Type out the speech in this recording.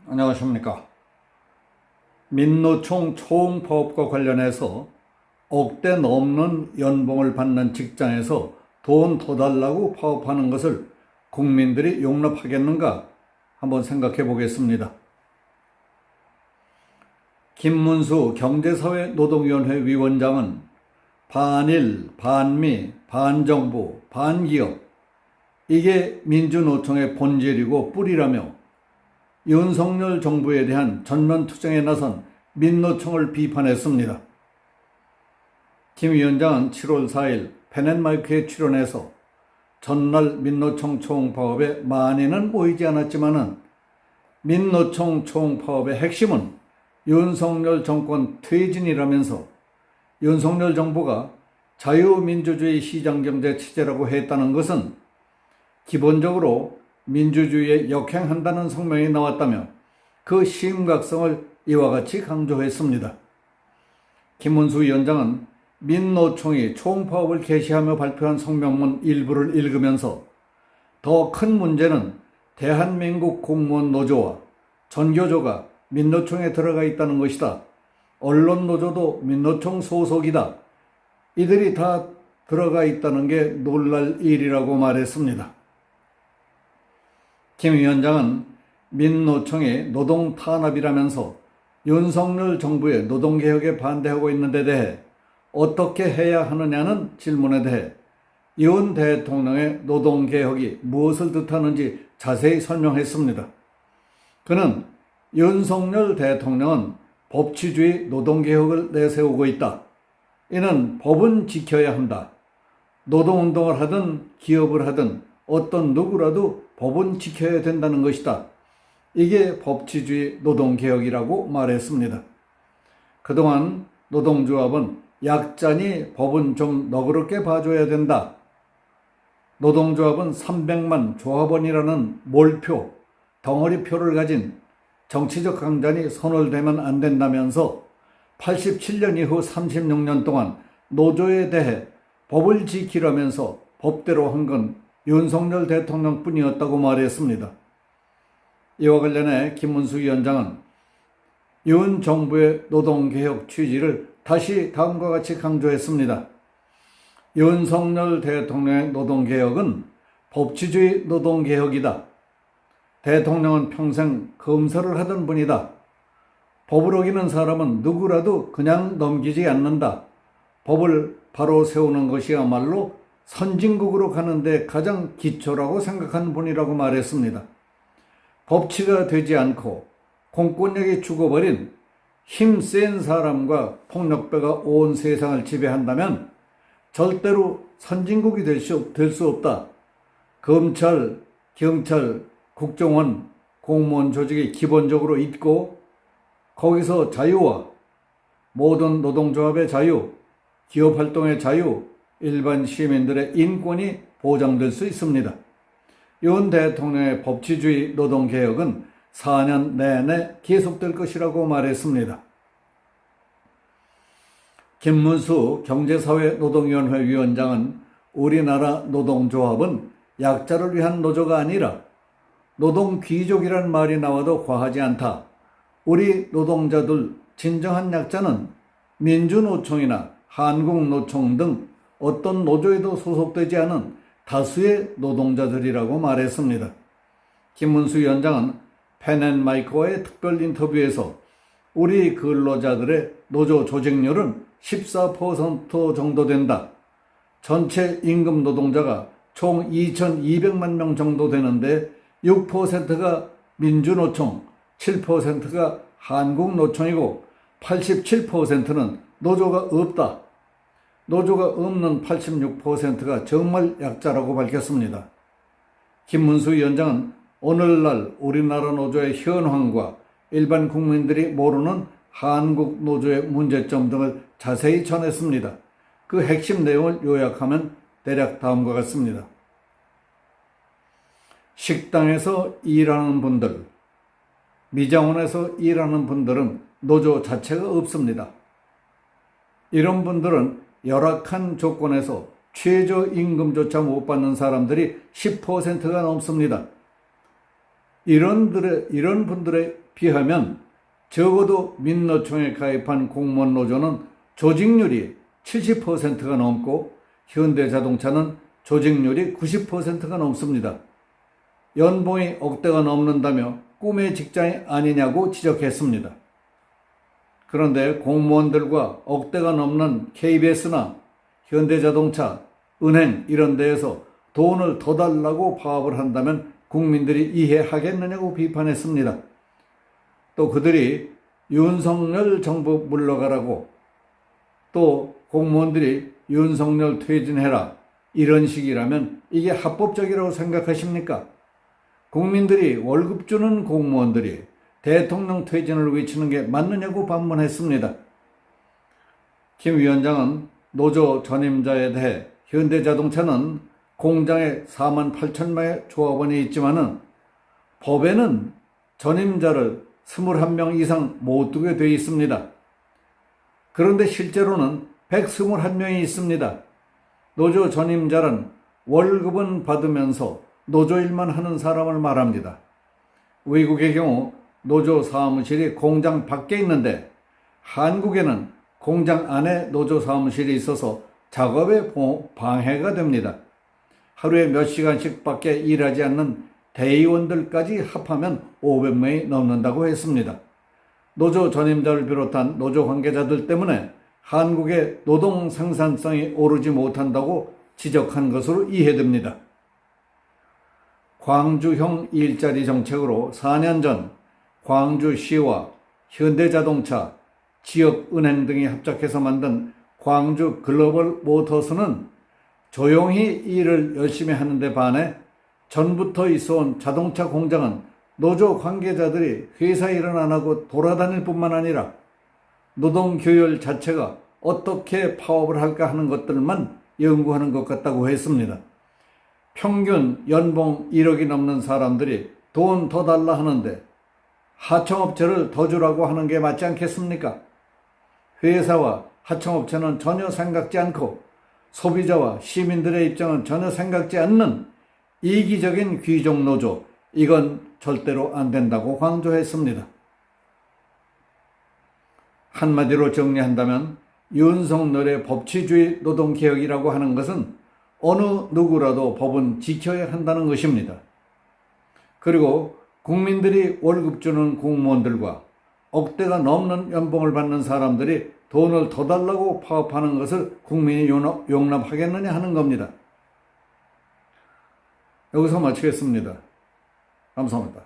안녕하십니까. 민노총 초홍파업과 관련해서 억대 넘는 연봉을 받는 직장에서 돈 더 달라고 파업하는 것을 국민들이 용납하겠는가 한번 생각해 보겠습니다. 김문수 경제사회노동위원회 위원장은 반일, 반미, 반정부, 반기업, 이게 민주노총의 본질이고 뿌리라며 윤석열 정부에 대한 전면 투쟁에 나선 민노총을 비판했습니다. 김 위원장은 7월 4일 펜앤마이크에 출연해서 전날 민노총 초홍파업에 많이는 모이지 않았지만은 민노총 초홍파업의 핵심은 윤석열 정권 퇴진이라면서 윤석열 정부가 자유민주주의 시장경제 체제라고 했다는 것은 기본적으로 민주주의에 역행한다는 성명이 나왔다며 그 심각성을 이와 같이 강조했습니다. 김문수 위원장은 민노총이 초홍파업을 개시하며 발표한 성명문 일부를 읽으면서 더 큰 문제는 대한민국 공무원 노조와 전교조가 민노총에 들어가 있다는 것이다. 언론노조도 민노총 소속이다. 이들이 다 들어가 있다는 게 놀랄 일이라고 말했습니다. 김 위원장은 민노총이 노동 탄압이라면서 윤석열 정부의 노동개혁에 반대하고 있는 데 대해 어떻게 해야 하느냐는 질문에 대해 윤 대통령의 노동개혁이 무엇을 뜻하는지 자세히 설명했습니다. 그는 윤석열 대통령은 법치주의 노동개혁을 내세우고 있다. 이는 법은 지켜야 한다. 노동운동을 하든 기업을 하든 어떤 누구라도 법은 지켜야 된다는 것이다. 이게 법치주의 노동개혁이라고 말했습니다. 그동안 노동조합은 약자니 법은 좀 너그럽게 봐줘야 된다. 노동조합은 300만 조합원이라는 몰표, 덩어리표를 가진 정치적 강자니 손을 대면 안 된다면서 87년 이후 36년 동안 노조에 대해 법을 지키라면서 법대로 한 건 윤석열 대통령뿐이었다고 말했습니다. 이와 관련해 김문수 위원장은 윤 정부의 노동개혁 취지를 다시 다음과 같이 강조했습니다. 윤석열 대통령의 노동개혁은 법치주의 노동개혁이다. 대통령은 평생 검사를 하던 분이다. 법을 어기는 사람은 누구라도 그냥 넘기지 않는다. 법을 바로 세우는 것이야말로 선진국으로 가는데 가장 기초라고 생각하는 분이라고 말했습니다. 법치가 되지 않고 공권력이 죽어버린 힘센 사람과 폭력배가 온 세상을 지배한다면 절대로 선진국이 될 수 없다. 검찰, 경찰, 국정원, 공무원 조직이 기본적으로 있고 거기서 자유와 모든 노동조합의 자유, 기업활동의 자유, 일반 시민들의 인권이 보장될 수 있습니다. 윤 대통령의 법치주의 노동개혁은 4년 내내 계속될 것이라고 말했습니다. 김문수 경제사회노동위원회 위원장은 우리나라 노동조합은 약자를 위한 노조가 아니라 노동귀족이란 말이 나와도 과하지 않다. 우리 노동자들 진정한 약자는 민주노총이나 한국노총 등 어떤 노조에도 소속되지 않은 다수의 노동자들이라고 말했습니다. 김문수 위원장은 펜앤마이크와의 특별 인터뷰에서 우리 근로자들의 노조 조직률은 14% 정도 된다. 전체 임금 노동자가 총 2,200만 명 정도 되는데 6%가 민주노총, 7%가 한국노총이고 87%는 노조가 없다. 노조가 없는 86%가 정말 약자라고 밝혔습니다. 김문수 위원장은 오늘날 우리나라 노조의 현황과 일반 국민들이 모르는 한국 노조의 문제점 등을 자세히 전했습니다. 그 핵심 내용을 요약하면 대략 다음과 같습니다. 식당에서 일하는 분들, 미장원에서 일하는 분들은 노조 자체가 없습니다. 이런 분들은 열악한 조건에서 최저임금조차 못 받는 사람들이 10%가 넘습니다. 이런 분들에 비하면 적어도 민노총에 가입한 공무원 노조는 조직률이 70%가 넘고 현대자동차는 조직률이 90%가 넘습니다. 연봉이 억대가 넘는다며 꿈의 직장이 아니냐고 지적했습니다. 그런데 공무원들과 억대가 넘는 KBS나 현대자동차, 은행 이런 데에서 돈을 더 달라고 파업을 한다면 국민들이 이해하겠느냐고 비판했습니다. 또 그들이 윤석열 정부 물러가라고, 또 공무원들이 윤석열 퇴진해라, 이런 식이라면 이게 합법적이라고 생각하십니까? 국민들이 월급 주는 공무원들이 대통령 퇴진을 외치는 게 맞느냐고 반문했습니다. 김 위원장은 노조 전임자에 대해 현대자동차는 공장에 48,000명의 조합원이 있지만은 법에는 전임자를 21명 이상 못 두게 되어 있습니다. 그런데 실제로는 121명이 있습니다. 노조 전임자는 월급은 받으면서 노조 일만 하는 사람을 말합니다. 외국의 경우 노조 사무실이 공장 밖에 있는데 한국에는 공장 안에 노조 사무실이 있어서 작업에 방해가 됩니다. 하루에 몇 시간씩 밖에 일하지 않는 대의원들까지 합하면 500명이 넘는다고 했습니다. 노조 전임자를 비롯한 노조 관계자들 때문에 한국의 노동 생산성이 오르지 못한다고 지적한 것으로 이해됩니다. 광주형 일자리 정책으로 4년 전 광주시와 현대자동차, 지역은행 등이 합작해서 만든 광주 글로벌 모터스는 조용히 일을 열심히 하는데 반해 전부터 있어온 자동차 공장은 노조 관계자들이 회사 일은 안 하고 돌아다닐 뿐만 아니라 노동교율 자체가 어떻게 파업을 할까 하는 것들만 연구하는 것 같다고 했습니다. 평균 연봉 1억이 넘는 사람들이 돈 더 달라 하는데 하청업체를 더 주라고 하는 게 맞지 않겠습니까? 회사와 하청업체는 전혀 생각지 않고 소비자와 시민들의 입장은 전혀 생각지 않는 이기적인 귀족노조, 이건 절대로 안 된다고 강조했습니다. 한마디로 정리한다면 윤석열의 법치주의 노동개혁이라고 하는 것은 어느 누구라도 법은 지켜야 한다는 것입니다. 그리고 국민들이 월급 주는 공무원들과 억대가 넘는 연봉을 받는 사람들이 돈을 더 달라고 파업하는 것을 국민이 용납하겠느냐 하는 겁니다. 여기서 마치겠습니다. 감사합니다.